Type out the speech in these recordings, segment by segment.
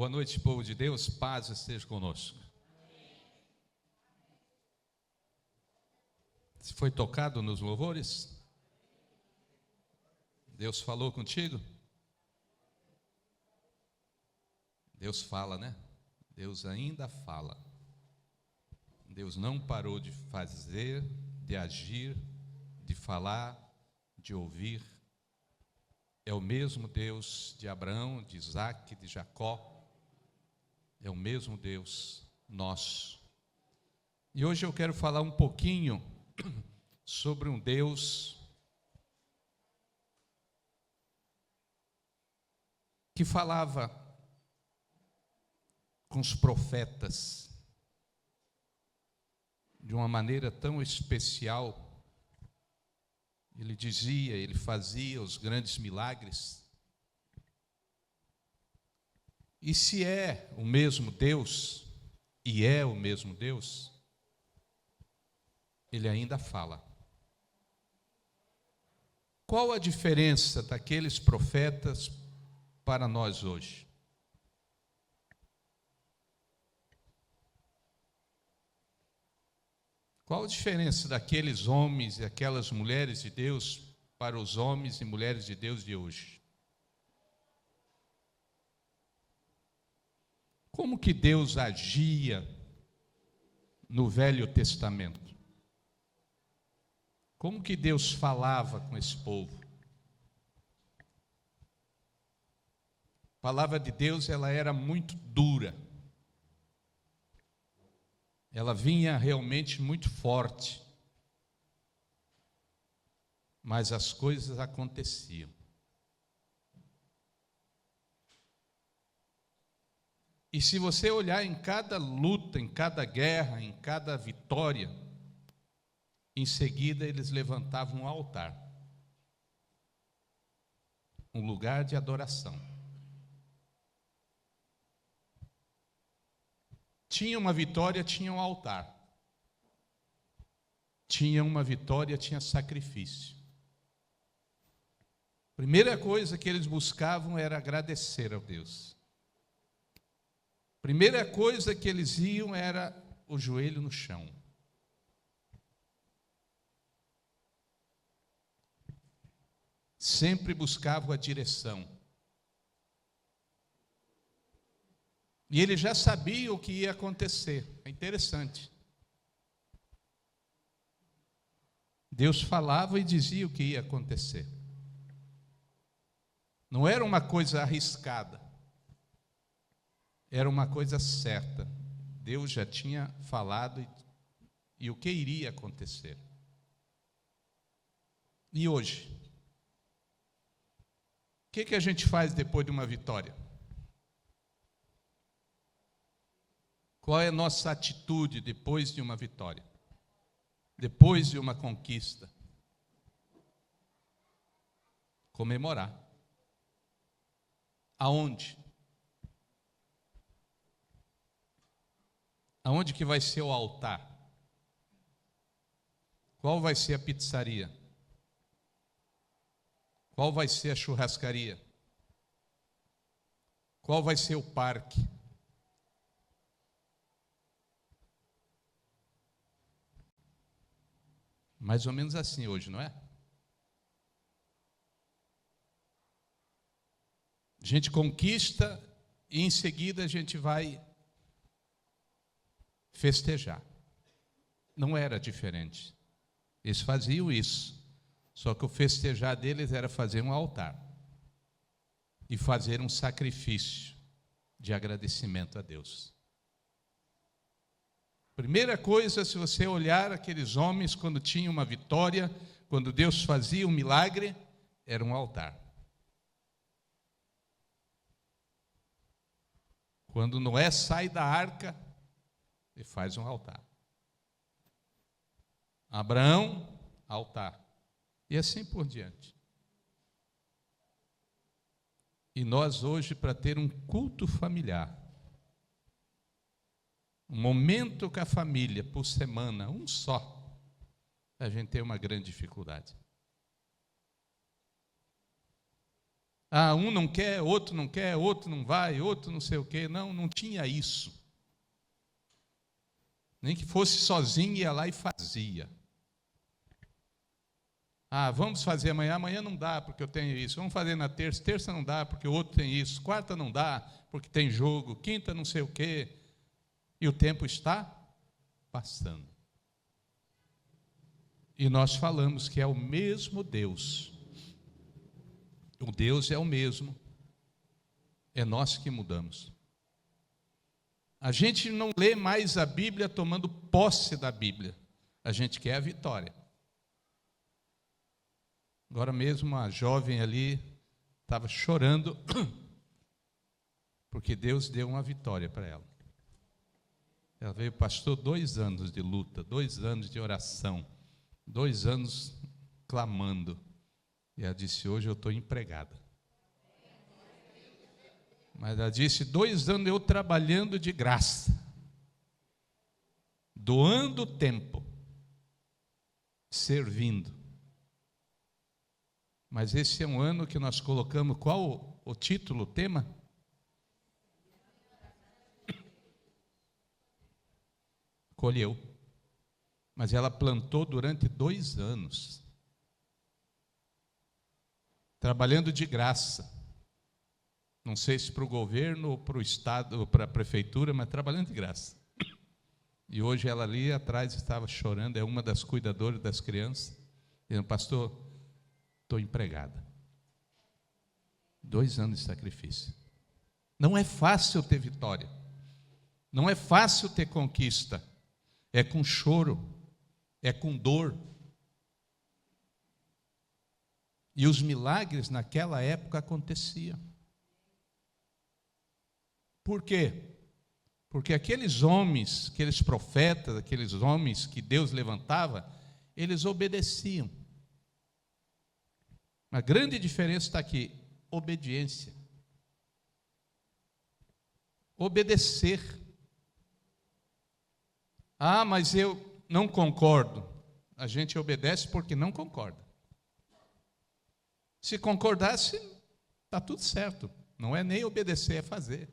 Boa noite, povo de Deus, paz esteja conosco. Você foi tocado nos louvores? Deus falou contigo? Deus fala, né? Deus ainda fala. Deus não parou de fazer, de agir, de falar, de ouvir. É o mesmo Deus de Abraão, de Isaac, de Jacó. É o mesmo Deus nosso. E hoje eu quero falar um pouquinho sobre um Deus que falava com os profetas de uma maneira tão especial. Ele dizia, ele fazia os grandes milagres. E se é o mesmo Deus, e é o mesmo Deus, ele ainda fala. Qual a diferença daqueles profetas para nós hoje? Qual a diferença daqueles homens e aquelas mulheres de Deus para os homens e mulheres de Deus de hoje? Como que Deus agia no Velho Testamento? Como que Deus falava com esse povo? A palavra de Deus, ela era muito dura. Ela vinha realmente muito forte. Mas as coisas aconteciam. E se você olhar em cada luta, em cada guerra, em cada vitória, em seguida eles levantavam um altar, um lugar de adoração. Tinha uma vitória, tinha um altar. Tinha uma vitória, tinha sacrifício. Primeira coisa que eles buscavam era agradecer a Deus. Primeira coisa que eles iam era o joelho no chão. Sempre buscavam a direção. E ele já sabia o que ia acontecer. É interessante. Deus falava e dizia o que ia acontecer. Não era uma coisa arriscada. Era uma coisa certa. Deus já tinha falado e o que iria acontecer. E hoje? O que a gente faz depois de uma vitória? Qual é a nossa atitude depois de uma vitória? Depois de uma conquista? Comemorar. Aonde? Aonde que vai ser o altar? Qual vai ser a pizzaria? Qual vai ser a churrascaria? Qual vai ser o parque? Mais ou menos assim hoje, não é? A gente conquista e em seguida a gente vai festejar. Não era diferente. Eles faziam isso. Só que o festejar deles era fazer um altar e fazer um sacrifício de agradecimento a Deus. Primeira coisa, se você olhar aqueles homens quando tinham uma vitória, quando Deus fazia um milagre, era um altar. Quando Noé sai da arca, ele faz um altar. Abraão, altar. E assim por diante. E nós hoje, para ter um culto familiar, um momento com a família por semana, um só, a gente tem uma grande dificuldade. Ah, um não quer, outro não vai, outro não sei o quê. Não, não tinha isso. Nem que fosse sozinho, ia lá e fazia. Ah, vamos fazer amanhã. Amanhã não dá porque eu tenho isso. Vamos fazer na terça. Terça não dá porque o outro tem isso. Quarta não dá porque tem jogo. Quinta não sei o quê. E o tempo está passando. E nós falamos que é o mesmo Deus. O Deus é o mesmo. É nós que mudamos. A gente não lê mais a Bíblia tomando posse da Bíblia. A gente quer a vitória. Agora mesmo a jovem ali estava chorando porque Deus deu uma vitória para ela. Ela veio, pastor, 2 anos de luta, 2 anos de oração, 2 anos clamando. E ela disse, hoje eu estou empregada. Mas ela disse, 2 anos eu trabalhando de graça, doando tempo, servindo. Mas esse é um ano que nós colocamos, qual o título, o tema? Colheu. Mas ela plantou durante 2 anos. Trabalhando de graça. Não sei se para o governo ou para o estado, ou para a prefeitura, mas trabalhando de graça. E hoje ela ali atrás estava chorando, é uma das cuidadoras das crianças, dizendo, pastor, estou empregada. 2 anos de sacrifício. Não é fácil ter vitória. Não é fácil ter conquista. É com choro. É com dor. E os milagres naquela época aconteciam. Por quê? Porque aqueles homens, aqueles profetas, aqueles homens que Deus levantava, eles obedeciam. A grande diferença está aqui, obediência. Obedecer. Ah, mas eu não concordo. A gente obedece porque não concorda. Se concordasse, está tudo certo. Não é nem obedecer, é fazer.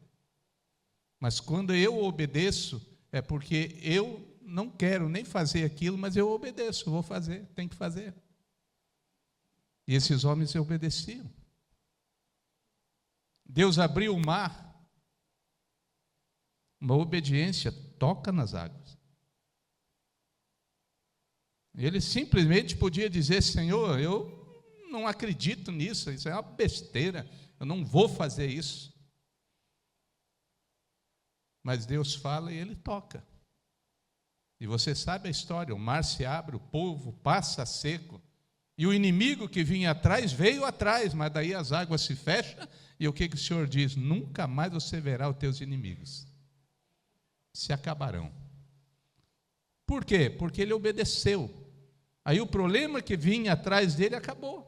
Mas quando eu obedeço, é porque eu não quero nem fazer aquilo, mas eu obedeço, vou fazer, tem que fazer. E esses homens obedeciam. Deus abriu o mar. Uma obediência toca nas águas. Ele simplesmente podia dizer, Senhor, eu não acredito nisso, isso é uma besteira, eu não vou fazer isso. Mas Deus fala e Ele toca. E você sabe a história, o mar se abre, o povo passa seco, e o inimigo que vinha atrás, veio atrás, mas daí as águas se fecham, e o que o Senhor diz? Nunca mais você verá os teus inimigos. Se acabarão. Por quê? Porque ele obedeceu. Aí o problema que vinha atrás dele acabou.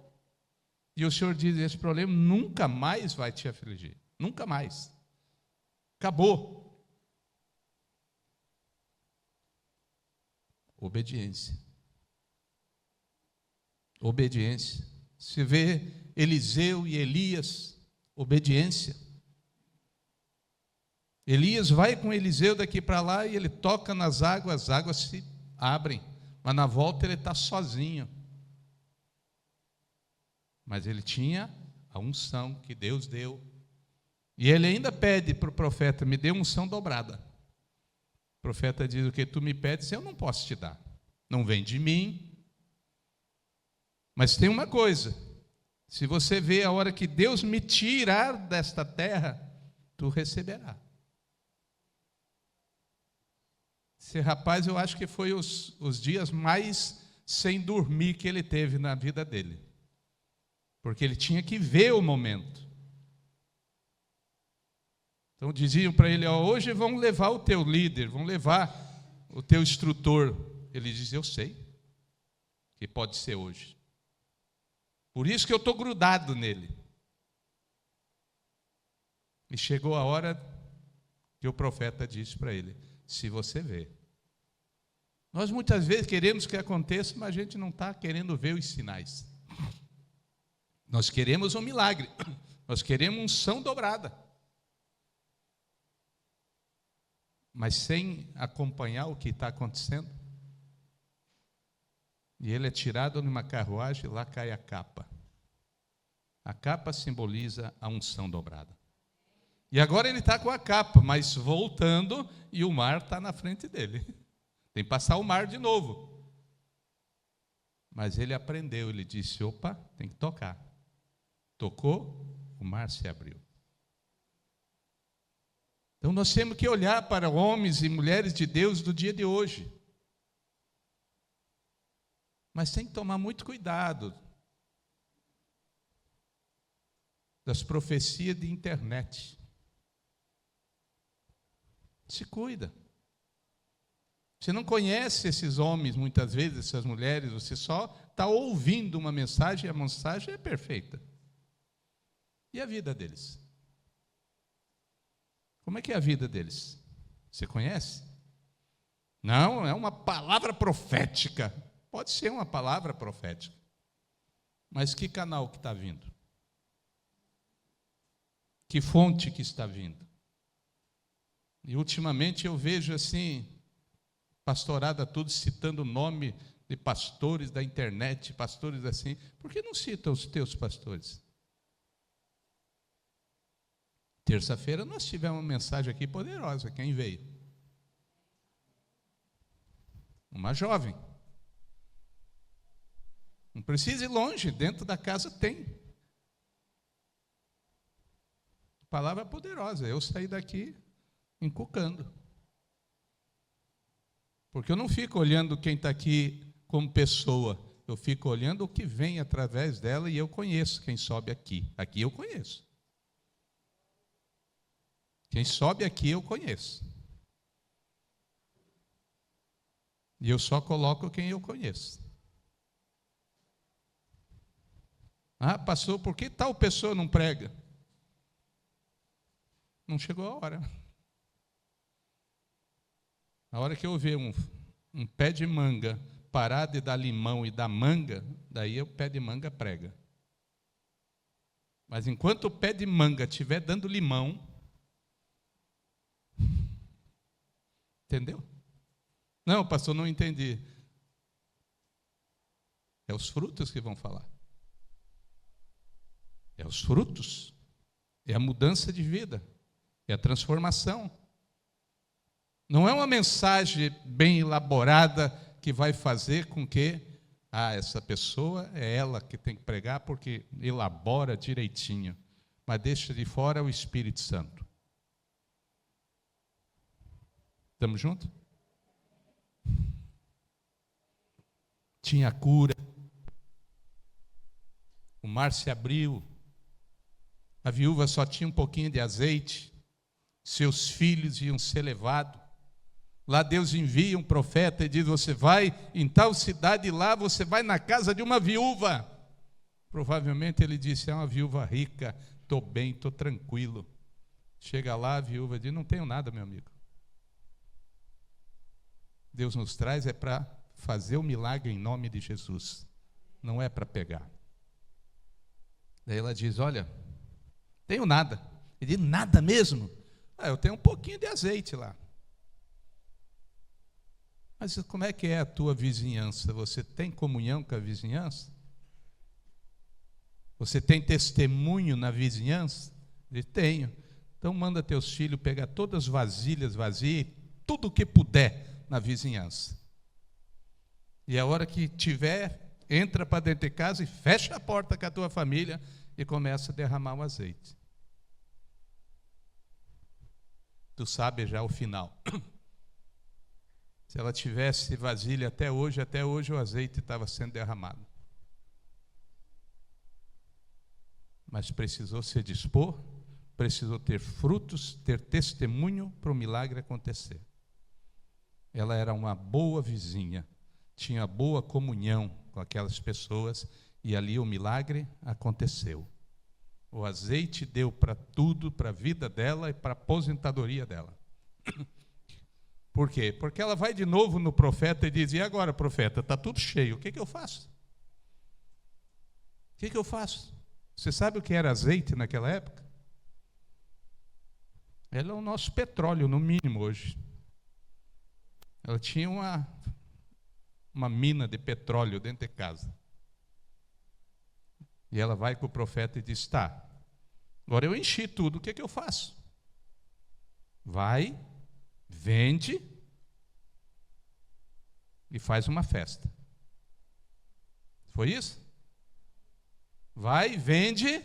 E o Senhor diz, esse problema nunca mais vai te afligir. Nunca mais. Acabou. Obediência. Obediência. Se vê Eliseu e Elias, obediência. Elias vai com Eliseu daqui para lá e ele toca nas águas, as águas se abrem, mas na volta ele está sozinho. Mas ele tinha a unção que Deus deu. E ele ainda pede para o profeta, me dê unção dobrada. O profeta diz, o que tu me pedes, eu não posso te dar. Não vem de mim. Mas tem uma coisa, se você vê a hora que Deus me tirar desta terra, tu receberá. Esse rapaz, eu acho que foi os dias mais sem dormir que ele teve na vida dele. Porque ele tinha que ver o momento. Então diziam para ele, ó, hoje vão levar o teu líder, vão levar o teu instrutor. Ele diz, eu sei que pode ser hoje. Por isso que eu estou grudado nele. E chegou a hora que o profeta disse para ele, se você vê. Nós muitas vezes queremos que aconteça, mas a gente não está querendo ver os sinais. Nós queremos um milagre, Nós queremos unção dobrada. Mas sem acompanhar o que está acontecendo. E ele é tirado numa carruagem e lá cai a capa. A capa simboliza a unção dobrada. E agora ele está com a capa, mas voltando, e o mar está na frente dele. Tem que passar o mar de novo. Mas ele aprendeu, ele disse, opa, tem que tocar. Tocou, o mar se abriu. Então nós temos que olhar para homens e mulheres de Deus do dia de hoje. Mas tem que tomar muito cuidado das profecias de internet. Se cuida. Você não conhece esses homens, muitas vezes, essas mulheres, você só está ouvindo uma mensagem e a mensagem é perfeita. E a vida deles? Como é que é a vida deles? Você conhece? Não, é uma palavra profética. Pode ser uma palavra profética. Mas que canal que está vindo? Que fonte que está vindo? E ultimamente eu vejo assim, pastorada tudo citando o nome de pastores da internet, pastores assim. Por que não cita os teus pastores? Terça-feira nós tivemos uma mensagem aqui poderosa. Quem veio? Uma jovem. Não precisa ir longe, dentro da casa tem. Palavra poderosa. Eu saí daqui encucando. Porque eu não fico olhando quem está aqui como pessoa. Eu fico olhando o que vem através dela e eu conheço quem sobe aqui. Aqui eu conheço. Quem sobe aqui eu conheço. E eu só coloco quem eu conheço. Ah, pastor, por que tal pessoa não prega? Não chegou a hora. A hora que eu ver um pé de manga parar de dar limão e dar manga, daí o pé de manga prega. Mas enquanto o pé de manga estiver dando limão, entendeu? Não, pastor, não entendi. É os frutos que vão falar. É os frutos. É a mudança de vida. É a transformação. Não é uma mensagem bem elaborada que vai fazer com que, essa pessoa é ela que tem que pregar porque elabora direitinho. Mas deixa de fora o Espírito Santo. Estamos juntos? Tinha cura. O mar se abriu. A viúva só tinha um pouquinho de azeite. Seus filhos iam ser levados. Lá Deus envia um profeta e diz, você vai em tal cidade e lá você vai na casa de uma viúva. Provavelmente ele disse, é uma viúva rica, estou bem, estou tranquilo. Chega lá, a viúva diz, não tenho nada, meu amigo. Deus nos traz é para fazer o milagre em nome de Jesus. Não é para pegar. Daí ela diz, olha, tenho nada. Ele diz, nada mesmo? Eu tenho um pouquinho de azeite lá. Mas como é que é a tua vizinhança? Você tem comunhão com a vizinhança? Você tem testemunho na vizinhança? Ele tenho. Então manda teus filhos pegar todas as vasilhas vazias, tudo o que puder na vizinhança. E a hora que tiver, entra para dentro de casa e fecha a porta com a tua família e começa a derramar o azeite. Tu sabe já o final. Se ela tivesse vasilha até hoje o azeite estava sendo derramado. Mas precisou se dispor, precisou ter frutos, ter testemunho para o milagre acontecer. Ela era uma boa vizinha, tinha boa comunhão com aquelas pessoas e ali o milagre aconteceu. O azeite deu para tudo, para a vida dela e para a aposentadoria dela. Por quê? Porque ela vai de novo no profeta e diz, e agora, profeta, está tudo cheio, o que eu faço? O que eu faço? Você sabe o que era azeite naquela época? Ela é o nosso petróleo, no mínimo, hoje. Ela tinha uma mina de petróleo dentro de casa. E ela vai com o profeta e diz: tá, agora eu enchi tudo, o que eu faço? Vai, vende e faz uma festa. Foi isso? Vai, vende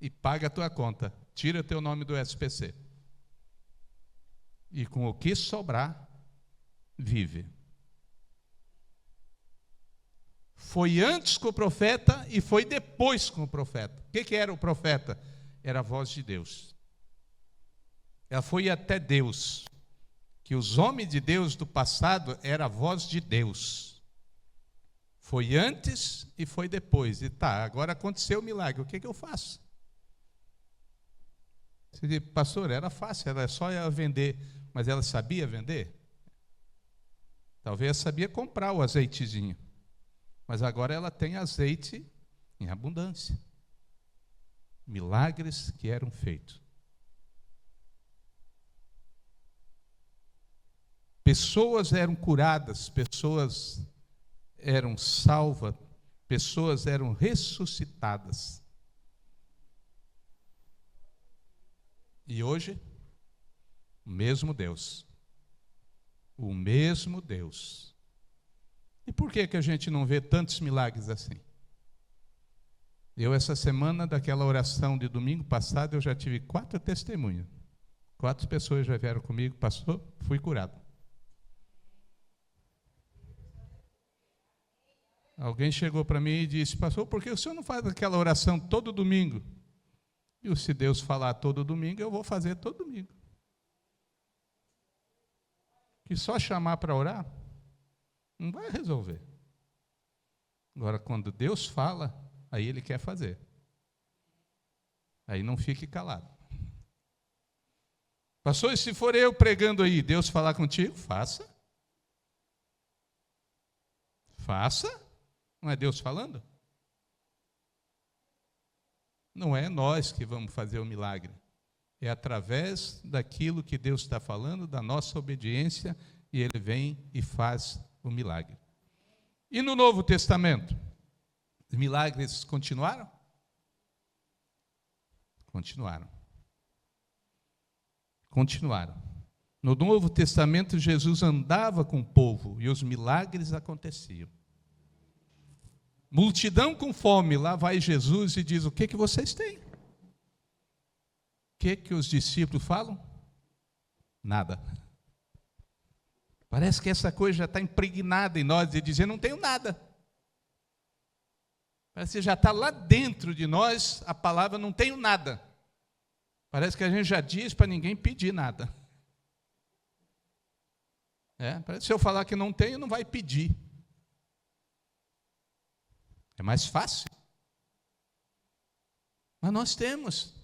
e paga a tua conta. Tira o teu nome do SPC. E com o que sobrar, vive. Foi antes com o profeta e foi depois com o profeta. O que era o profeta? Era a voz de Deus. Ela foi até Deus. Que os homens de Deus do passado era a voz de Deus. Foi antes e foi depois. E tá, agora aconteceu o milagre. O que eu faço? Você diz: pastor, era fácil, era só ela vender. Mas ela sabia vender? Talvez ela sabia comprar o azeitezinho. Mas agora ela tem azeite em abundância. Milagres que eram feitos. Pessoas eram curadas, pessoas eram salvas, pessoas eram ressuscitadas. E hoje, o mesmo Deus. O mesmo Deus. E por que a gente não vê tantos milagres assim? Eu, essa semana, daquela oração de domingo passado, eu já tive 4 testemunhos. 4 pessoas já vieram comigo: pastor, fui curado. Alguém chegou para mim e disse: pastor, por que o senhor não faz aquela oração todo domingo? E se Deus falar todo domingo, eu vou fazer todo domingo. Que só chamar para orar não vai resolver. Agora, quando Deus fala, aí Ele quer fazer. Aí não fique calado. Pastor, e se for eu pregando aí, Deus falar contigo? Faça. Faça. Não é Deus falando? Não é nós que vamos fazer o milagre. É através daquilo que Deus está falando, da nossa obediência, e Ele vem e faz o milagre. E no Novo Testamento? Os milagres continuaram? Continuaram. Continuaram. No Novo Testamento, Jesus andava com o povo e os milagres aconteciam. Multidão com fome, lá vai Jesus e diz: o que vocês têm? O que os discípulos falam? Nada. Parece que essa coisa já está impregnada em nós, de dizer: não tenho nada. Parece que já está lá dentro de nós a palavra: não tenho nada. Parece que a gente já diz para ninguém pedir nada. Parece que se eu falar que não tenho, não vai pedir. É mais fácil. Mas nós temos.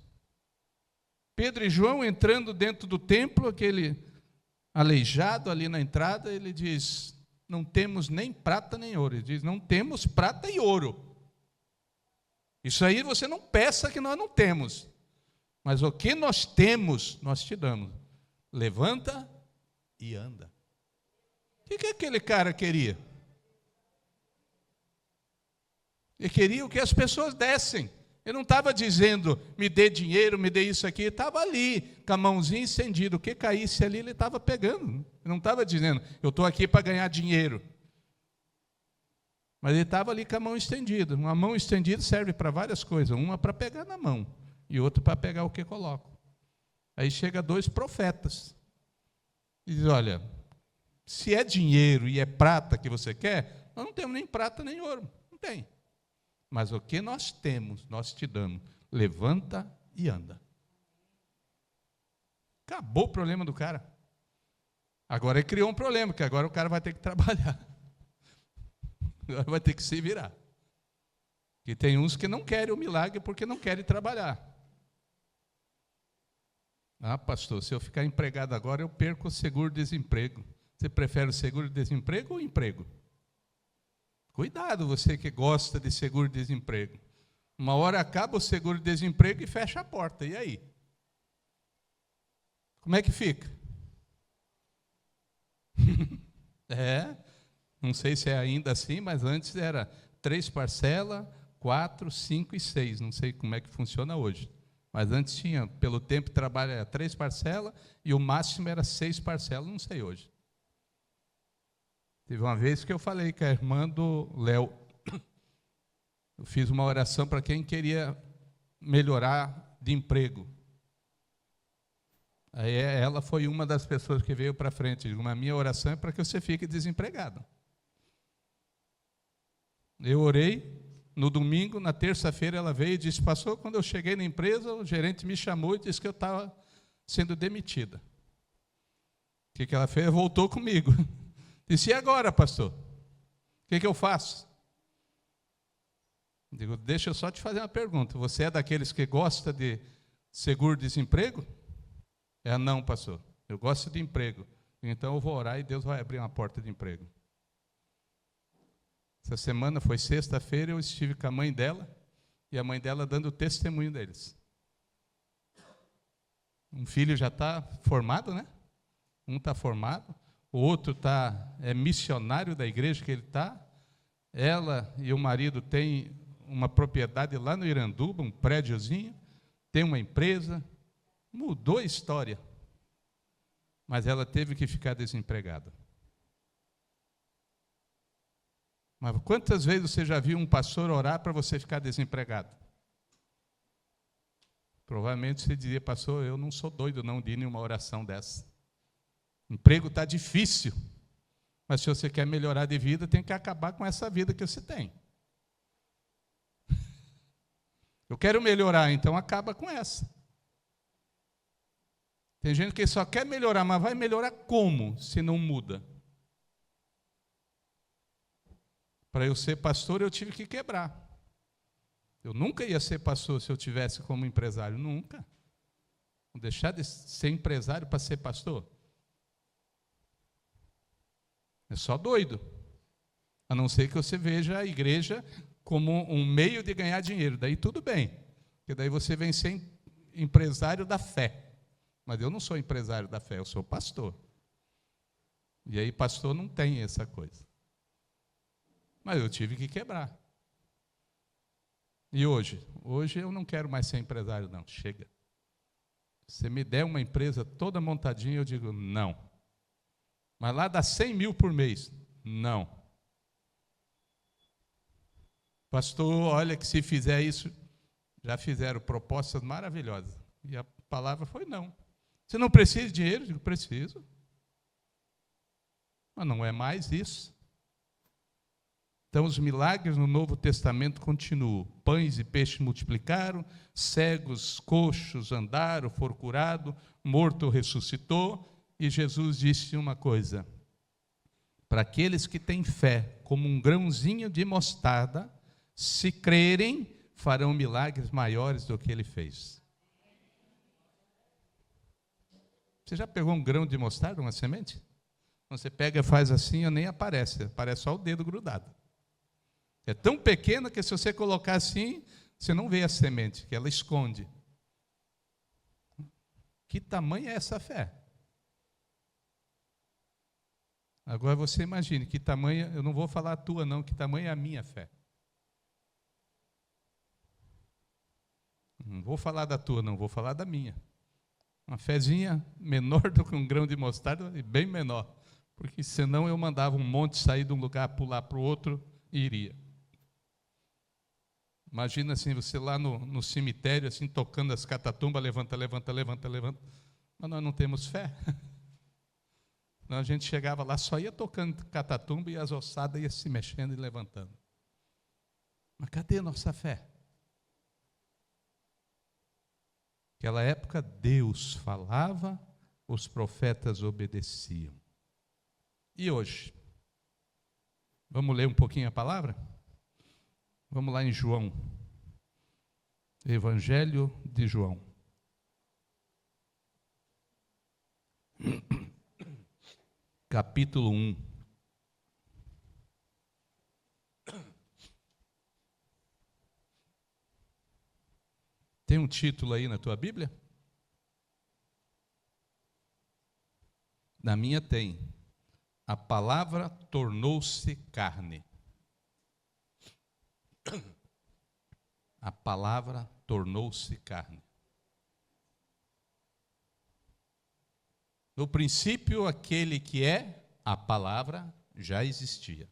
Pedro e João entrando dentro do templo, aquele aleijado ali na entrada, ele diz: não temos nem prata nem ouro. Ele diz: não temos prata e ouro. Isso aí você não peça que nós não temos. Mas o que nós temos, nós te damos. Levanta e anda. O que aquele cara queria? Ele queria o que as pessoas dessem. Ele não estava dizendo: me dê dinheiro, me dê isso aqui. Ele estava ali, com a mãozinha estendida. O que caísse ali, ele estava pegando. Ele não estava dizendo: eu estou aqui para ganhar dinheiro. Mas ele estava ali com a mão estendida. Uma mão estendida serve para várias coisas. Uma para pegar na mão e outra para pegar o que coloco. Aí chega 2 profetas. E diz: olha, se é dinheiro e é prata que você quer, nós não temos nem prata nem ouro. Não tem. Mas o que nós temos, nós te damos. Levanta e anda. Acabou o problema do cara. Agora ele criou um problema, que agora o cara vai ter que trabalhar. Agora vai ter que se virar. E tem uns que não querem o milagre porque não querem trabalhar. Ah, pastor, se eu ficar empregado agora, eu perco o seguro-desemprego. Você prefere o seguro-desemprego ou emprego? Cuidado, você que gosta de seguro-desemprego. Uma hora acaba o seguro-desemprego e fecha a porta. E aí? Como é que fica? Não sei se é ainda assim, mas antes era 3 parcelas, 4, 5 e 6. Não sei como é que funciona hoje. Mas antes tinha, pelo tempo de trabalho, era 3 parcelas e o máximo era 6 parcelas, não sei hoje. Teve uma vez que eu falei com a irmã do Léo, eu fiz uma oração para quem queria melhorar de emprego. Aí ela foi uma das pessoas que veio para frente. Eu digo, a minha oração é para que você fique desempregado. Eu orei, no domingo, na terça-feira ela veio e disse, pastor, quando eu cheguei na empresa, o gerente me chamou e disse que eu estava sendo demitida. O que ela fez? Voltou comigo. Disse, e agora, pastor? O que eu faço? Digo, deixa eu só te fazer uma pergunta. Você é daqueles que gosta de seguro-desemprego? Não, pastor. Eu gosto de emprego. Então eu vou orar e Deus vai abrir uma porta de emprego. Essa semana foi sexta-feira, eu estive com a mãe dela e a mãe dela dando o testemunho deles. Um filho já está formado, né? Um está formado, o outro é missionário da igreja que ele está. Ela e o marido têm uma propriedade lá no Iranduba, um prédiozinho, tem uma empresa, mudou a história. Mas ela teve que ficar desempregada. Mas quantas vezes você já viu um pastor orar para você ficar desempregado? Provavelmente você diria, pastor, eu não sou doido não de ir em uma oração dessa. O emprego está difícil, mas se você quer melhorar de vida, tem que acabar com essa vida que você tem. Eu quero melhorar, então acaba com essa. Tem gente que só quer melhorar, mas vai melhorar como, se não muda? Para eu ser pastor, eu tive que quebrar. Eu nunca ia ser pastor se eu tivesse como empresário, nunca. Vou deixar de ser empresário para ser pastor? É só doido. A não ser que você veja a igreja como um meio de ganhar dinheiro. Daí tudo bem, porque daí você vem ser empresário da fé. Mas eu não sou empresário da fé, eu sou pastor. E aí pastor não tem essa coisa. Mas eu tive que quebrar. E hoje? Hoje eu não quero mais ser empresário, não. Chega. Se me der uma empresa toda montadinha, eu digo não. Mas lá dá 100 mil por mês. Não. Pastor, olha que se fizer isso, já fizeram propostas maravilhosas. E a palavra foi não. Você não precisa de dinheiro? Eu digo, preciso. Mas não é mais isso. Então, os milagres no Novo Testamento continuam. Pães e peixes multiplicaram, cegos, coxos andaram, foram curados, morto ressuscitou. E Jesus disse uma coisa: para aqueles que têm fé, como um grãozinho de mostarda, se crerem, farão milagres maiores do que ele fez. Você já pegou um grão de mostarda, uma semente? Você pega e faz assim, nem aparece só o dedo grudado. É tão pequena que se você colocar assim, você não vê a semente, que ela esconde. Que tamanho é essa fé? Agora você imagine, que tamanho, eu não vou falar a tua não, que tamanho é a minha fé. Não vou falar da tua não, vou falar da minha. Uma fezinha menor do que um grão de mostarda e bem menor, porque senão eu mandava um monte sair de um lugar, pular para o outro e iria. Imagina assim, você lá no cemitério, assim, tocando as catatumbas, levanta, levanta, levanta, levanta. Mas nós não temos fé. Então, a gente chegava lá, só ia tocando catatumba e as ossadas iam se mexendo e levantando. Mas cadê a nossa fé? Naquela época, Deus falava, os profetas obedeciam. E hoje? Vamos ler um pouquinho a palavra? Vamos lá em João. Evangelho de João. Capítulo 1. Tem um título aí na tua Bíblia? Na minha tem. A palavra tornou-se carne. A palavra tornou-se carne. No princípio, aquele que é a palavra já existia.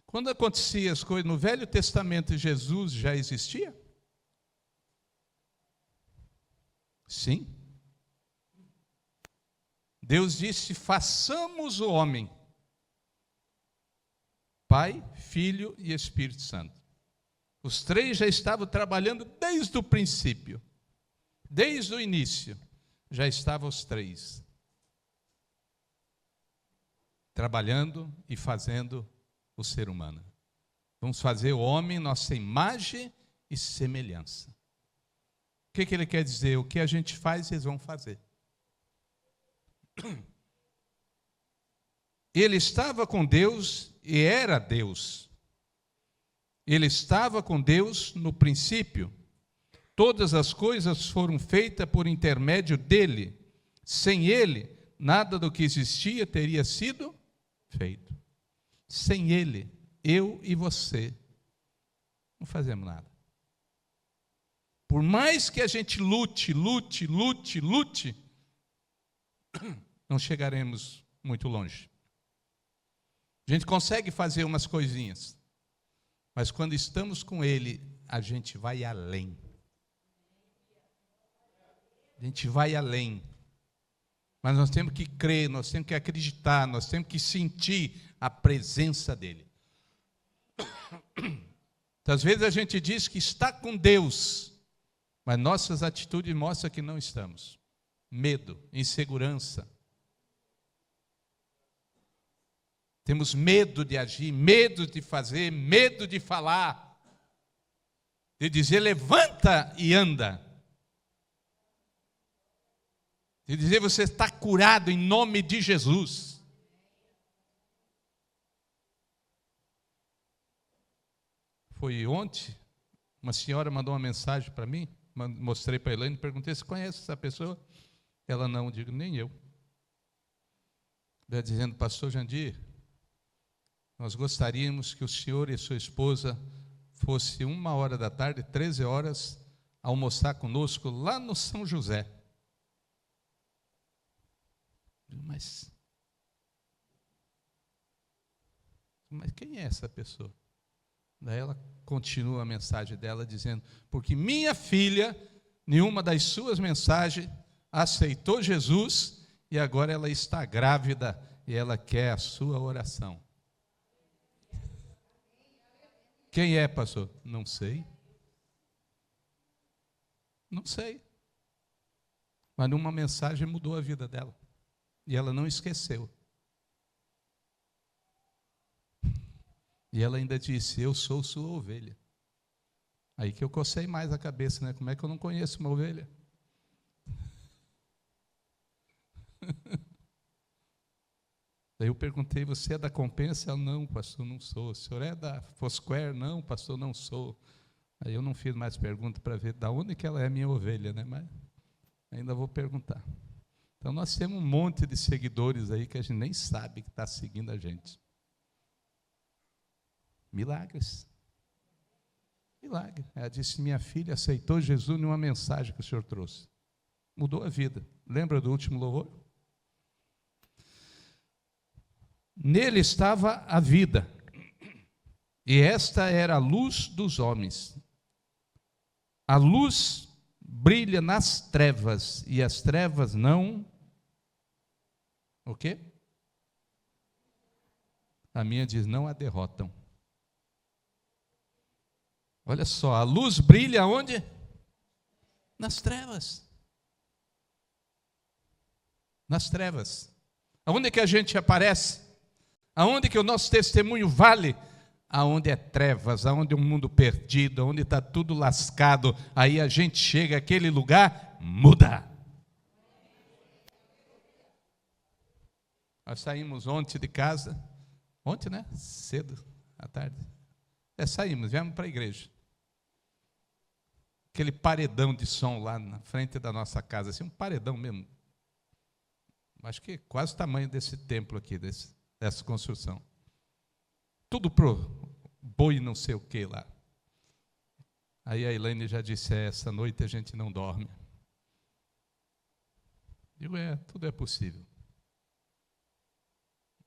Quando acontecia as coisas no Velho Testamento, Jesus já existia? Sim. Deus disse: façamos o homem, Pai, Filho e Espírito Santo. Os três já estavam trabalhando desde o princípio, desde o início, já estavam os três trabalhando e fazendo o ser humano. Vamos fazer o homem nossa imagem e semelhança. O que ele quer dizer? O que a gente faz, eles vão fazer. Ele estava com Deus e era Deus. Ele estava com Deus no princípio. Todas as coisas foram feitas por intermédio dele. Sem ele, nada do que existia teria sido feito. Sem ele, eu e você não fazemos nada. Por mais que a gente lute, não chegaremos muito longe. A gente consegue fazer umas coisinhas, mas quando estamos com ele, a gente vai além. A gente vai além. Mas nós temos que crer, nós temos que acreditar, nós temos que sentir a presença dele. Às vezes a gente diz que está com Deus, mas nossas atitudes mostram que não estamos. Medo, insegurança. Temos medo de agir, medo de fazer, medo de falar, de dizer levanta e anda. De dizer você está curado em nome de Jesus. Foi ontem, uma senhora mandou uma mensagem para mim, mostrei para a Elaine, perguntei se conhece essa pessoa. Ela não, digo, nem eu. Ela dizendo, pastor Jandir, nós gostaríamos que o senhor e sua esposa fosse 13h, 13 horas, almoçar conosco lá no São José. Mas quem é essa pessoa? Daí ela continua a mensagem dela dizendo, porque minha filha, nenhuma das suas mensagens, aceitou Jesus e agora ela está grávida e ela quer a sua oração. Quem é, pastor? Não sei. Não sei. Mas numa mensagem mudou a vida dela. E ela não esqueceu. E ela ainda disse, eu sou sua ovelha. Aí que eu cocei mais a cabeça, né? Como é que eu não conheço uma ovelha? Daí eu perguntei, você é da Compensa? Ela, não, pastor, não sou. O senhor é da Foursquare? Não, pastor, não sou. Aí eu não fiz mais pergunta para ver de onde que ela é minha ovelha, né? Mas ainda vou perguntar. Então nós temos um monte de seguidores aí que a gente nem sabe que está seguindo a gente. Milagres. Milagre. Ela disse, minha filha aceitou Jesus numa mensagem que o senhor trouxe. Mudou a vida. Lembra do último louvor? Nele estava a vida, e esta era a luz dos homens. A luz brilha nas trevas, e as trevas não... O quê? A minha diz, não a derrotam. Olha só, a luz brilha onde? Nas trevas. Nas trevas. Aonde que a gente aparece? Aonde que o nosso testemunho vale? Aonde é trevas, aonde é um mundo perdido, aonde está tudo lascado, aí a gente chega àquele lugar, muda. Nós saímos ontem de casa, ontem, né? Cedo, à tarde. Saímos, viemos para a igreja. aquele paredão de som lá na frente da nossa casa, assim, um paredão mesmo. Acho que quase o tamanho desse templo aqui, dessa construção. Tudo pro boi não sei o que lá. Aí a Elaine já disse, essa noite a gente não dorme. Digo, tudo é possível.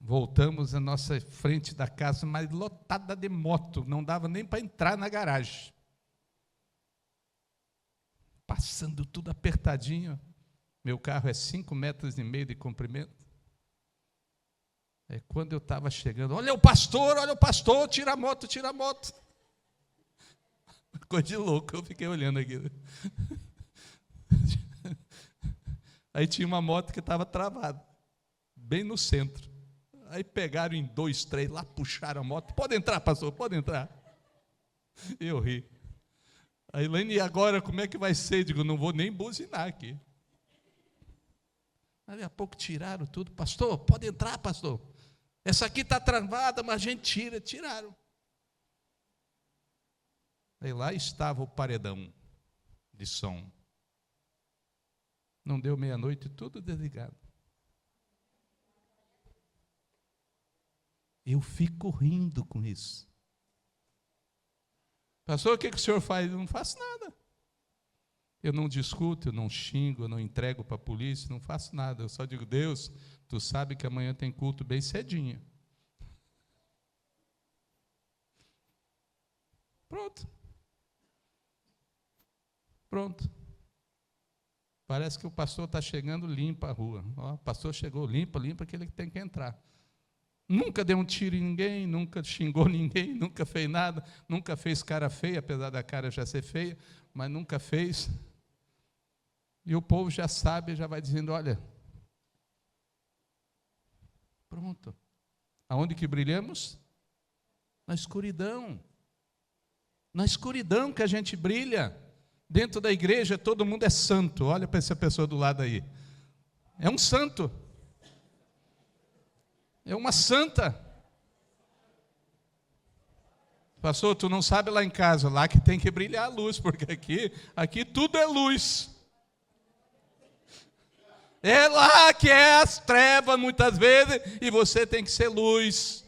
Voltamos à nossa frente da casa, mas lotada de moto, não dava nem para entrar na garagem. Passando tudo apertadinho. Meu carro é 5,5 metros de comprimento. Quando eu estava chegando, olha o pastor, tira a moto, tira a moto. Coisa de louco, eu fiquei olhando aquilo. Aí tinha uma moto que estava travada, bem no centro. Aí pegaram em 2, 3, lá puxaram a moto. Pode entrar, pastor, pode entrar. Eu ri. A Elaine, e agora como é que vai ser? Digo, não vou nem buzinar aqui. Aí a pouco tiraram tudo. Pastor, pode entrar, pastor. Essa aqui está travada, mas a gente tira. Tiraram. Aí lá estava o paredão de som. Não deu meia-noite, tudo desligado. Eu fico rindo com isso. Pastor, o que o senhor faz? Eu não faço nada. Eu não discuto, eu não xingo, eu não entrego para a polícia, não faço nada. Eu só digo, Deus, tu sabe que amanhã tem culto bem cedinho. Pronto. Pronto. Parece que o pastor está chegando, limpa a rua. O pastor chegou, limpa, que ele tem que entrar. Nunca deu um tiro em ninguém, nunca xingou ninguém, nunca fez nada, nunca fez cara feia, apesar da cara já ser feia, mas nunca fez. E o povo já sabe, já vai dizendo, olha, pronto. Aonde que brilhamos? Na escuridão. Na escuridão que a gente brilha. Dentro da igreja todo mundo é santo. Olha para essa pessoa do lado aí. É um santo. É uma santa. Pastor, tu não sabe lá em casa, lá que tem que brilhar a luz, porque aqui tudo é luz. É lá que é as trevas muitas vezes e você tem que ser luz.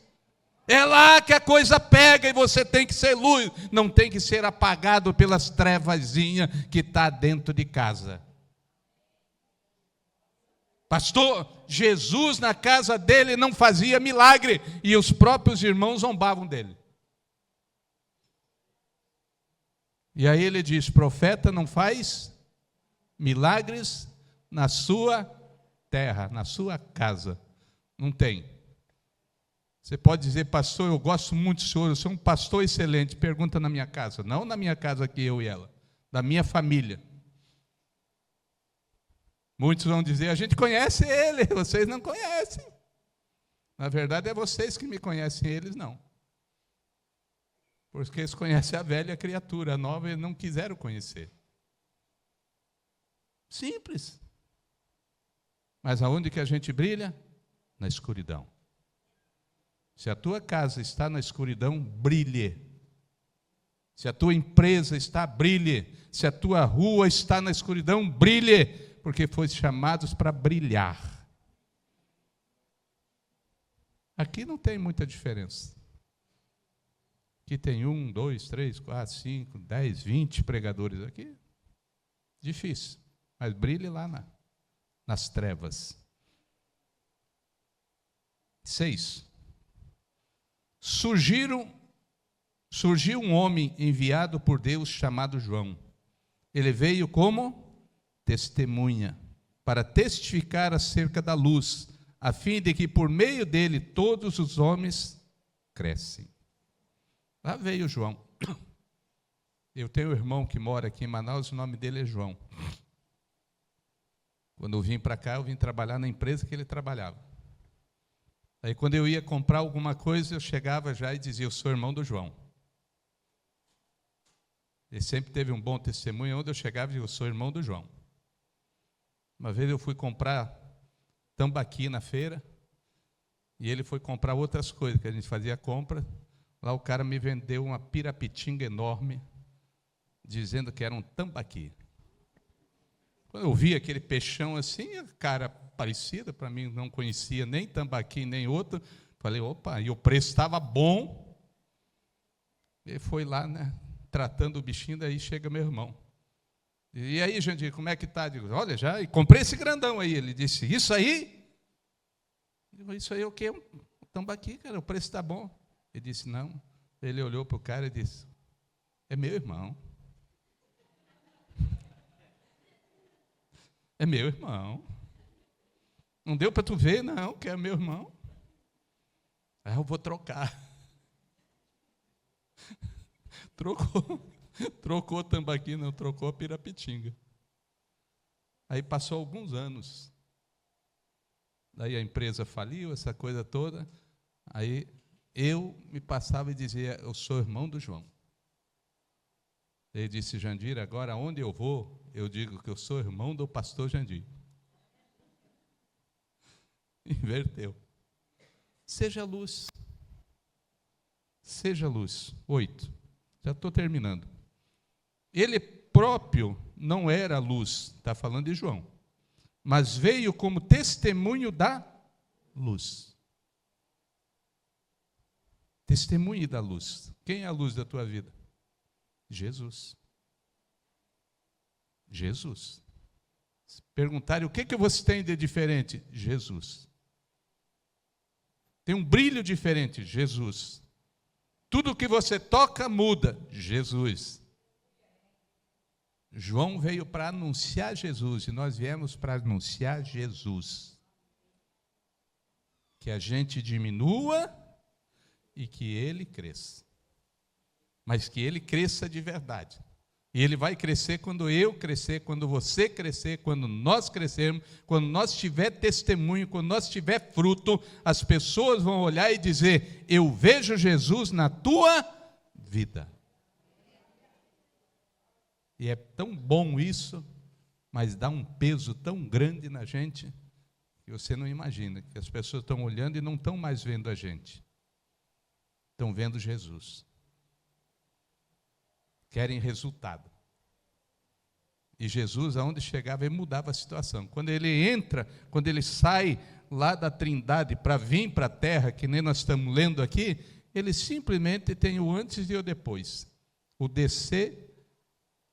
É lá que a coisa pega e você tem que ser luz. Não tem que ser apagado pelas trevazinhas que está dentro de casa. Pastor, Jesus na casa dele não fazia milagre e os próprios irmãos zombavam dele. E aí ele diz, profeta não faz milagres na sua terra, na sua casa. Não tem. Você pode dizer, pastor, eu gosto muito do senhor, eu sou um pastor excelente. Pergunta na minha casa, não na minha casa aqui, eu e ela, da minha família. Muitos vão dizer, a gente conhece ele, vocês não conhecem. Na verdade é vocês que me conhecem, eles não. Porque eles conhecem a velha criatura, a nova eles não quiseram conhecer. Simples. Mas aonde que a gente brilha? Na escuridão. Se a tua casa está na escuridão, brilhe. Se a tua empresa está, brilhe. Se a tua rua está na escuridão, brilhe. Porque foi chamados para brilhar. Aqui não tem muita diferença. Aqui tem 1, 2, 3, 4, 5, 10, 20 pregadores aqui. Difícil. Mas brilhe lá nas trevas. 6. Surgiu um homem enviado por Deus chamado João. Ele veio como testemunha, para testificar acerca da luz, a fim de que por meio dele todos os homens crescem. Lá veio João. Eu tenho um irmão que mora aqui em Manaus, o nome dele é João. Quando eu vim para cá, eu vim trabalhar na empresa que ele trabalhava. Aí quando eu ia comprar alguma coisa, eu chegava já e dizia, eu sou irmão do João. Ele sempre teve um bom testemunho, onde eu chegava e dizia, eu sou irmão do João. Uma vez eu fui comprar tambaqui na feira, e ele foi comprar outras coisas, que a gente fazia compra. Lá o cara me vendeu uma pirapitinga enorme, dizendo que era um tambaqui. Quando eu vi aquele peixão assim, a cara parecida, para mim não conhecia nem tambaqui nem outro, falei, opa, e o preço estava bom. E foi lá, né, tratando o bichinho, daí chega meu irmão. E aí, Jandir, como é que está? Digo, olha, já comprei esse grandão aí. Ele disse, isso aí? Digo, isso aí é o quê? Um tambaqui, cara, o preço está bom. Ele disse, não. Ele olhou para o cara e disse, é meu irmão. É meu irmão. Não deu para tu ver, não, que é meu irmão. Aí eu vou trocar. Trocou o tambaqui, não, trocou a pirapitinga. Aí passou alguns anos. Daí a empresa faliu, essa coisa toda. Aí eu me passava e dizia, eu sou irmão do João. Ele disse, Jandir, agora onde eu vou, eu digo que eu sou irmão do pastor Jandir. Inverteu. Seja luz. Seja luz. 8. Já estou terminando. Ele próprio não era luz, está falando de João, mas veio como testemunho da luz. Testemunho da luz. Quem é a luz da tua vida? Jesus. Jesus. Se perguntarem o que você tem de diferente? Jesus. Tem um brilho diferente? Jesus. Tudo que você toca muda? Jesus. João veio para anunciar Jesus e nós viemos para anunciar Jesus. Que a gente diminua e que ele cresça. Mas que ele cresça de verdade. E ele vai crescer quando eu crescer, quando você crescer, quando nós crescermos, quando nós tiver testemunho, quando nós tiver fruto, as pessoas vão olhar e dizer, eu vejo Jesus na tua vida. E é tão bom isso, mas dá um peso tão grande na gente, que você não imagina, que as pessoas estão olhando e não estão mais vendo a gente. Estão vendo Jesus. Querem resultado. E Jesus, aonde chegava, ele mudava a situação. Quando ele entra, quando ele sai lá da Trindade para vir para a terra, que nem nós estamos lendo aqui, ele simplesmente tem o antes e o depois. O descer,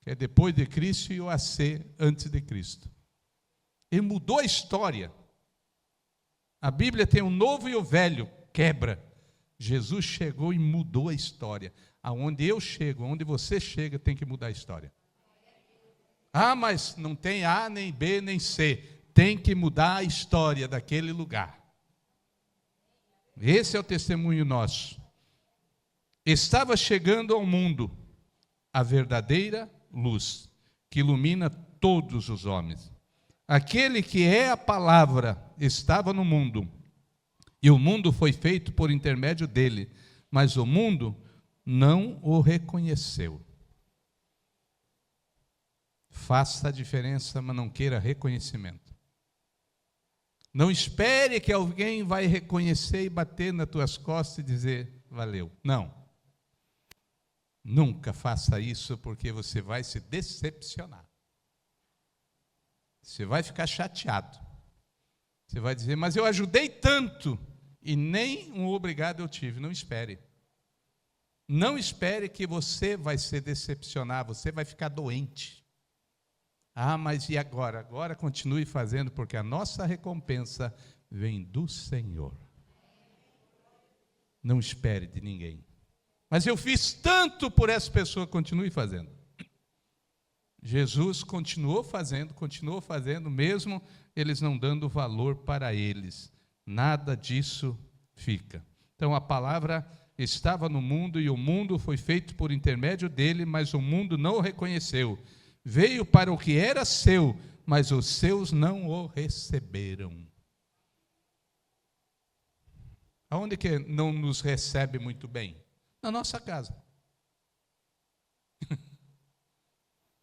que é depois de Cristo, e o AC, antes de Cristo. Ele mudou a história. A Bíblia tem o novo e o velho, quebra. Jesus chegou e mudou a história. Aonde eu chego, aonde você chega, tem que mudar a história. Ah, mas não tem A, nem B, nem C. Tem que mudar a história daquele lugar. Esse é o testemunho nosso. Estava chegando ao mundo a verdadeira luz, que ilumina todos os homens. Aquele que é a palavra estava no mundo, e o mundo foi feito por intermédio dele, mas o mundo não o reconheceu. Faça a diferença, mas não queira reconhecimento. Não espere que alguém vai reconhecer e bater nas tuas costas e dizer, valeu. Não. Nunca faça isso, porque você vai se decepcionar. Você vai ficar chateado. Você vai dizer, mas eu ajudei tanto, e nem um obrigado eu tive. Não espere. Não espere que você vai se decepcionar, você vai ficar doente. Ah, mas e agora? Agora continue fazendo, porque a nossa recompensa vem do Senhor. Não espere de ninguém. Mas eu fiz tanto por essa pessoa, continue fazendo. Jesus continuou fazendo, mesmo eles não dando valor para eles. Nada disso fica. Então a palavra estava no mundo e o mundo foi feito por intermédio dele, mas o mundo não o reconheceu. Veio para o que era seu, mas os seus não o receberam. Aonde que não nos recebe muito bem? Na nossa casa.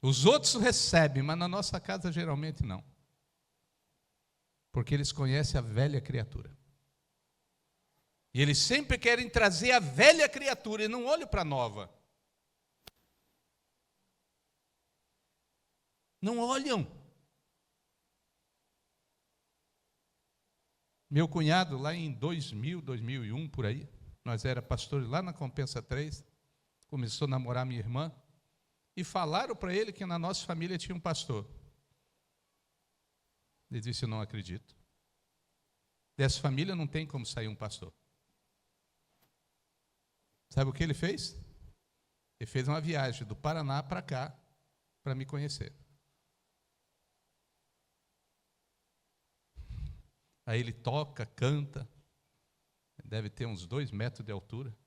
Os outros recebem, mas na nossa casa geralmente não. Porque eles conhecem a velha criatura. E eles sempre querem trazer a velha criatura e não olham para a nova. Não olham. Meu cunhado, lá em 2000, 2001, por aí, nós era pastores lá na Compensa 3, começou a namorar minha irmã, e falaram para ele que na nossa família tinha um pastor. Ele disse, eu não acredito. Dessa família não tem como sair um pastor. Sabe o que ele fez? Ele fez uma viagem do Paraná para cá, para me conhecer. Aí ele toca, canta, deve ter uns 2 metros de altura.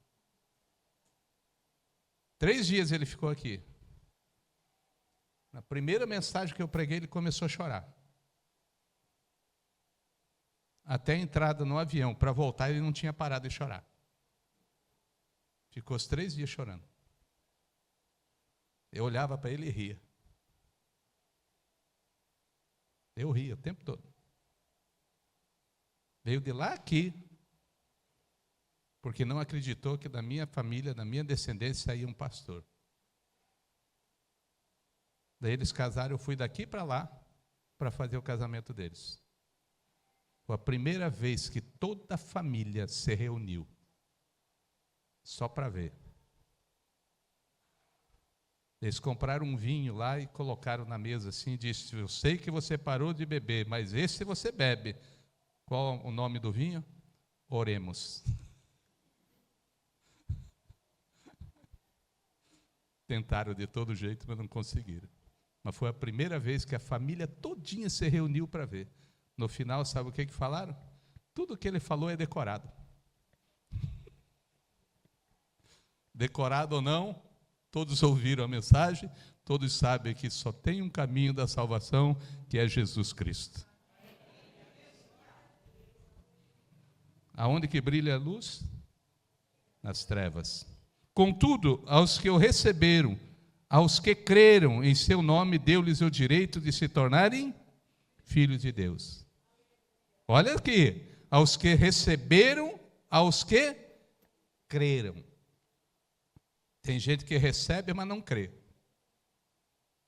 3 dias ele ficou aqui. Na primeira mensagem que eu preguei, ele começou a chorar. Até a entrada no avião, para voltar, ele não tinha parado de chorar. Ficou os 3 dias chorando. Eu olhava para ele e ria. Eu ria o tempo todo. Veio de lá aqui, porque não acreditou que da minha família, da minha descendência, saía um pastor. Daí eles casaram, eu fui daqui para lá, para fazer o casamento deles. Foi a primeira vez que toda a família se reuniu, só para ver. Eles compraram um vinho lá e colocaram na mesa assim, e disse, eu sei que você parou de beber, mas esse você bebe. Qual o nome do vinho? Oremos. Tentaram de todo jeito, mas não conseguiram. Mas foi a primeira vez que a família todinha se reuniu para ver. No final, sabe o que falaram? Tudo que ele falou é decorado. Decorado ou não, todos ouviram a mensagem, todos sabem que só tem um caminho da salvação, que é Jesus Cristo. Aonde que brilha a luz? Nas trevas. Contudo, aos que o receberam, aos que creram em seu nome, deu-lhes o direito de se tornarem filhos de Deus. Olha aqui, aos que receberam, aos que creram. Tem gente que recebe, mas não crê.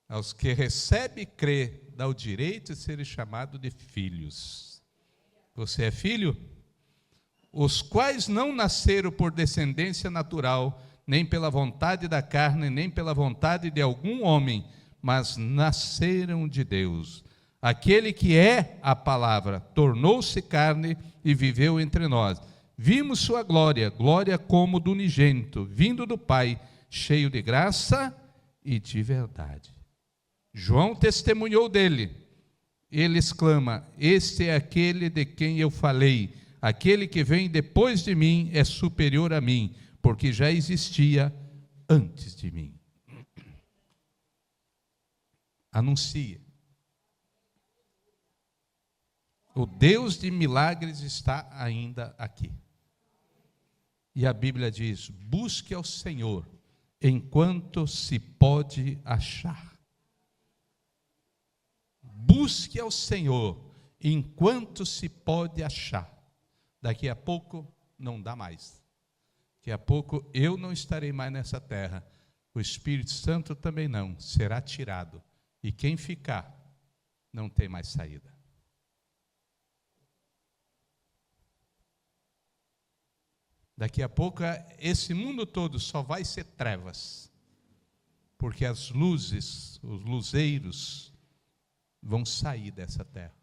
Aos que recebe e crê, dá o direito de serem chamados de filhos. Você é filho? Os quais não nasceram por descendência natural, nem pela vontade da carne, nem pela vontade de algum homem, mas nasceram de Deus. Aquele que é a palavra, tornou-se carne e viveu entre nós. Vimos sua glória, glória como do unigênito, vindo do Pai, cheio de graça e de verdade. João testemunhou dele. Ele exclama, este é aquele de quem eu falei, aquele que vem depois de mim é superior a mim, porque já existia antes de mim. Anuncia. O Deus de milagres está ainda aqui. E a Bíblia diz, busque ao Senhor enquanto se pode achar. Busque ao Senhor enquanto se pode achar. Daqui a pouco não dá mais. Daqui a pouco eu não estarei mais nessa terra. O Espírito Santo também não, será tirado. E quem ficar, não tem mais saída. Daqui a pouco, esse mundo todo só vai ser trevas. Porque as luzes, os luzeiros, vão sair dessa terra.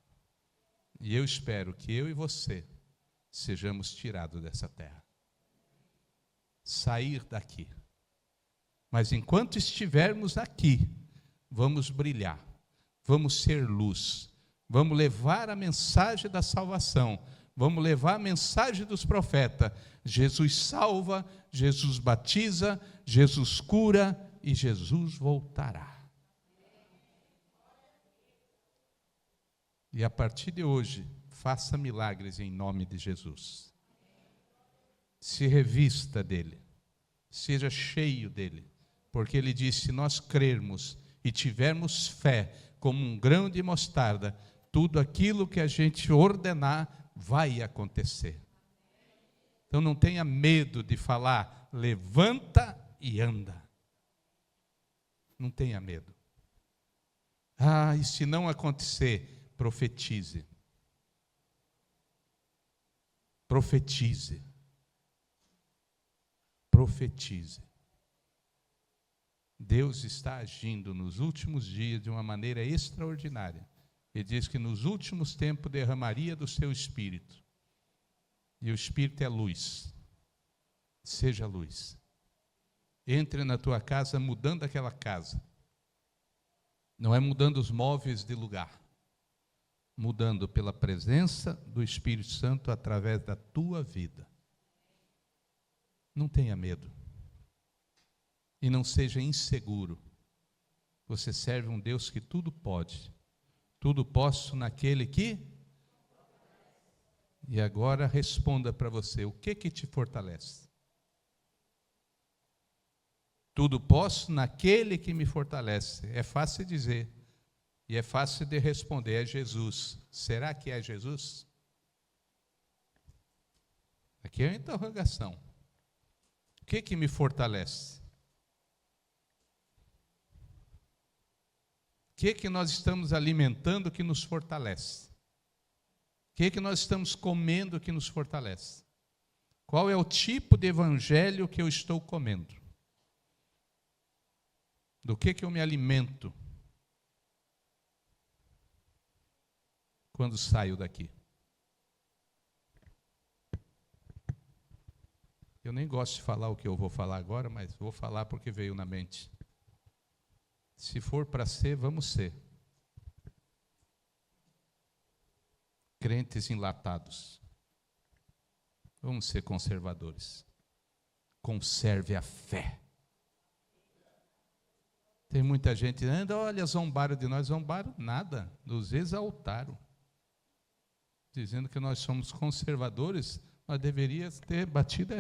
E eu espero que eu e você sejamos tirados dessa terra. Sair daqui. Mas enquanto estivermos aqui, vamos brilhar, vamos ser luz, vamos levar a mensagem da salvação, vamos levar a mensagem dos profetas. Jesus salva, Jesus batiza, Jesus cura e Jesus voltará. E a partir de hoje, faça milagres em nome de Jesus. Se revista dele, seja cheio dele, porque ele disse, se nós crermos e tivermos fé como um grão de mostarda, tudo aquilo que a gente ordenar vai acontecer. Então não tenha medo de falar, levanta e anda. Não tenha medo. Ah, e se não acontecer, profetize. Profetize. Profetize. Deus está agindo nos últimos dias de uma maneira extraordinária. Ele diz que nos últimos tempos derramaria do seu Espírito. E o Espírito é luz. Seja luz. Entre na tua casa mudando aquela casa. Não é mudando os móveis de lugar. Mudando pela presença do Espírito Santo através da tua vida. Não tenha medo. E não seja inseguro. Você serve um Deus que tudo pode. Tudo posso naquele que... E agora responda para você, o que te fortalece? Tudo posso naquele que me fortalece. É fácil dizer. E é fácil de responder, é Jesus. Será que é Jesus? Aqui é uma interrogação. O que me fortalece? O que nós estamos alimentando que nos fortalece? O que nós estamos comendo que nos fortalece? Qual é o tipo de evangelho que eu estou comendo? Do que eu me alimento quando saio daqui? Eu nem gosto de falar o que eu vou falar agora, mas vou falar porque veio na mente. Se for para ser, vamos ser. Crentes enlatados. Vamos ser conservadores. Conserve a fé. Tem muita gente dizendo, olha, zombaram de nós. Zombaram nada, nos exaltaram. Dizendo que nós somos conservadores, nós deveríamos ter batido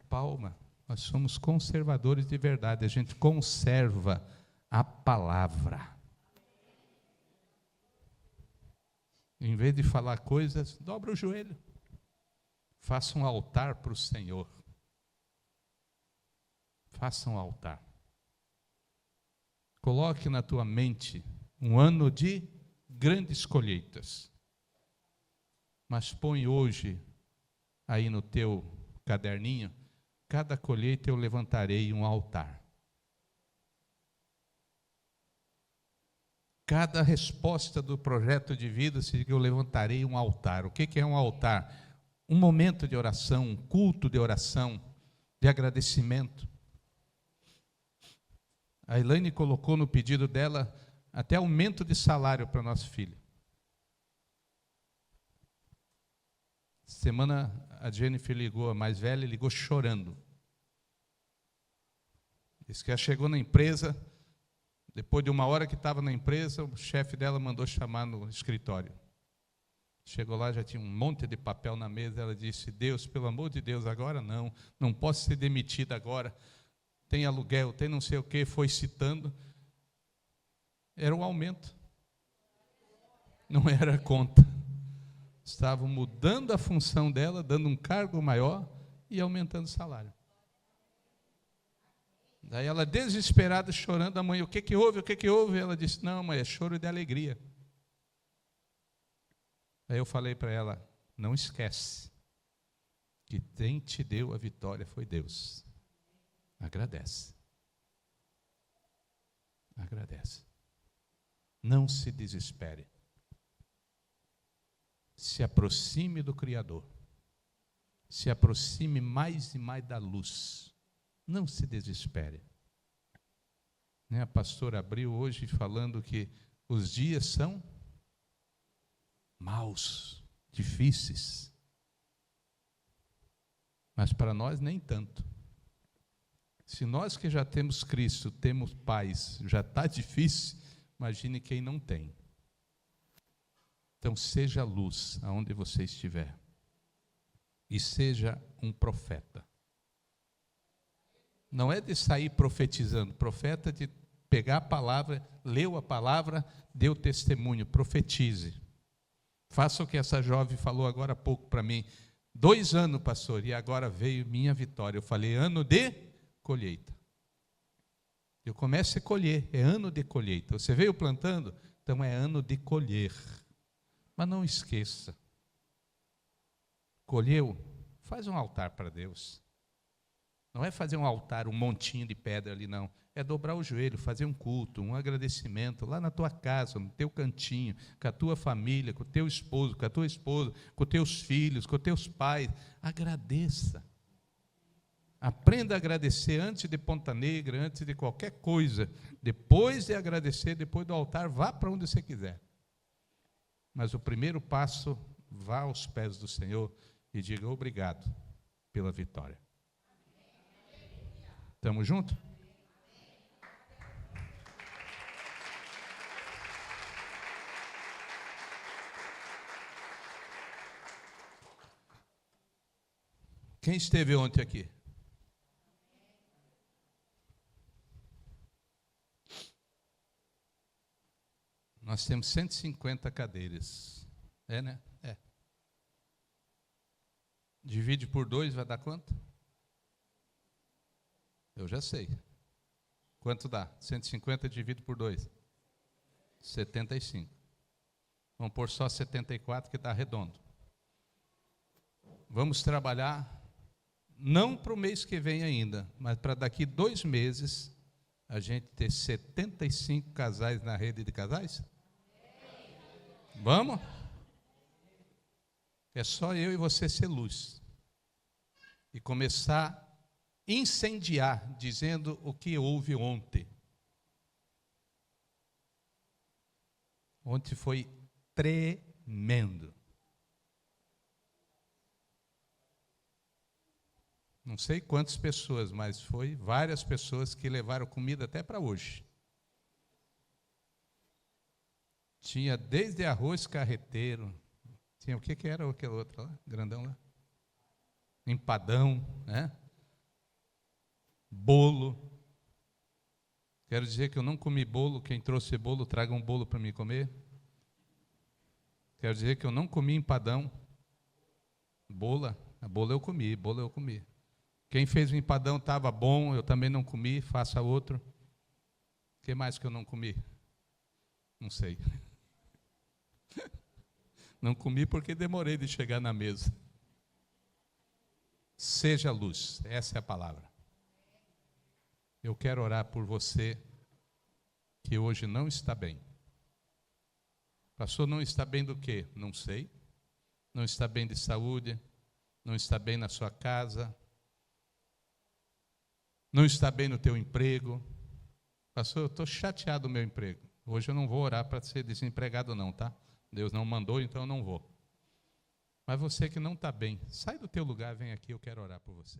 palma. Nós somos conservadores de verdade, a gente conserva a palavra. Em vez de falar coisas, dobra o joelho. Faça um altar para o Senhor. Faça um altar. Coloque na tua mente um ano de grandes colheitas. Mas põe hoje, aí no teu caderninho, cada colheita eu levantarei um altar. Cada resposta do projeto de vida, eu levantarei um altar. O que é um altar? Um momento de oração, um culto de oração, de agradecimento. A Elaine colocou no pedido dela até aumento de salário para nosso filho. Semana a Jennifer ligou, a mais velha, ligou chorando. Disse que ela chegou na empresa, depois de uma hora que estava na empresa, o chefe dela mandou chamar no escritório. Chegou lá, já tinha um monte de papel na mesa, ela disse, Deus, pelo amor de Deus, agora não posso ser demitida agora. Tem aluguel, tem não sei o quê, foi citando. Era um aumento. Não era conta. Estavam mudando a função dela, dando um cargo maior e aumentando o salário. Daí ela desesperada, chorando, a mãe, o que houve, o que houve? Ela disse, não, mãe, é choro de alegria. Aí eu falei para ela, não esquece, que quem te deu a vitória foi Deus. Agradece. Agradece. Não se desespere. Se aproxime do Criador. Se aproxime mais e mais da luz. Não se desespere. A pastora abriu hoje falando que os dias são maus, difíceis. Mas para nós nem tanto. Se nós que já temos Cristo, temos paz, já está difícil, imagine quem não tem. Então seja luz aonde você estiver. E seja um profeta. Não é de sair profetizando, profeta de pegar a palavra, leu a palavra, deu testemunho, profetize. Faça o que essa jovem falou agora há pouco para mim. 2 anos, pastor, e agora veio minha vitória. Eu falei, ano de colheita. Eu começo a colher, é ano de colheita. Você veio plantando, então é ano de colher. Mas não esqueça, colheu, faz um altar para Deus. Não é fazer um altar, um montinho de pedra ali, não. É dobrar o joelho, fazer um culto, um agradecimento lá na tua casa, no teu cantinho, com a tua família, com o teu esposo, com a tua esposa, com os teus filhos, com os teus pais. Agradeça. Aprenda a agradecer antes de Ponta Negra, antes de qualquer coisa. Depois de agradecer, depois do altar, vá para onde você quiser. Mas o primeiro passo, vá aos pés do Senhor e diga obrigado pela vitória. Estamos juntos? Quem esteve ontem aqui? Nós temos 150 cadeiras. É, né? É. Divide por 2, vai dar quanto? Eu já sei. Quanto dá? 150 dividido por 2? 75. Vamos pôr só 74, que dá redondo. Vamos trabalhar, não para o mês que vem ainda, mas para daqui 2 meses, a gente ter 75 casais na rede de casais? Vamos? É só eu e você ser luz. E começar a incendiar, dizendo o que houve ontem. Ontem foi tremendo. Não sei quantas pessoas, mas foi várias pessoas que levaram comida até para hoje. Tinha desde arroz carreteiro, tinha o que era aquele outro lá, grandão lá? Empadão, né? Bolo. Quero dizer que eu não comi bolo, quem trouxe bolo, traga um bolo para mim comer. Quero dizer que eu não comi empadão. Bolo eu comi. Quem fez o empadão estava bom, eu também não comi, faça outro. O que mais que eu não comi? Não sei. Não comi porque demorei de chegar na mesa. Seja luz, essa é a palavra. Eu quero orar por você que hoje não está bem. Pastor, não está bem do quê? Não sei. Não está bem de saúde, não está bem na sua casa, não está bem no teu emprego. Pastor, eu estou chateado do meu emprego. Hoje eu não vou orar para ser desempregado não, tá? Deus não mandou, então eu não vou. Mas você que não está bem, sai do teu lugar, vem aqui, eu quero orar por você.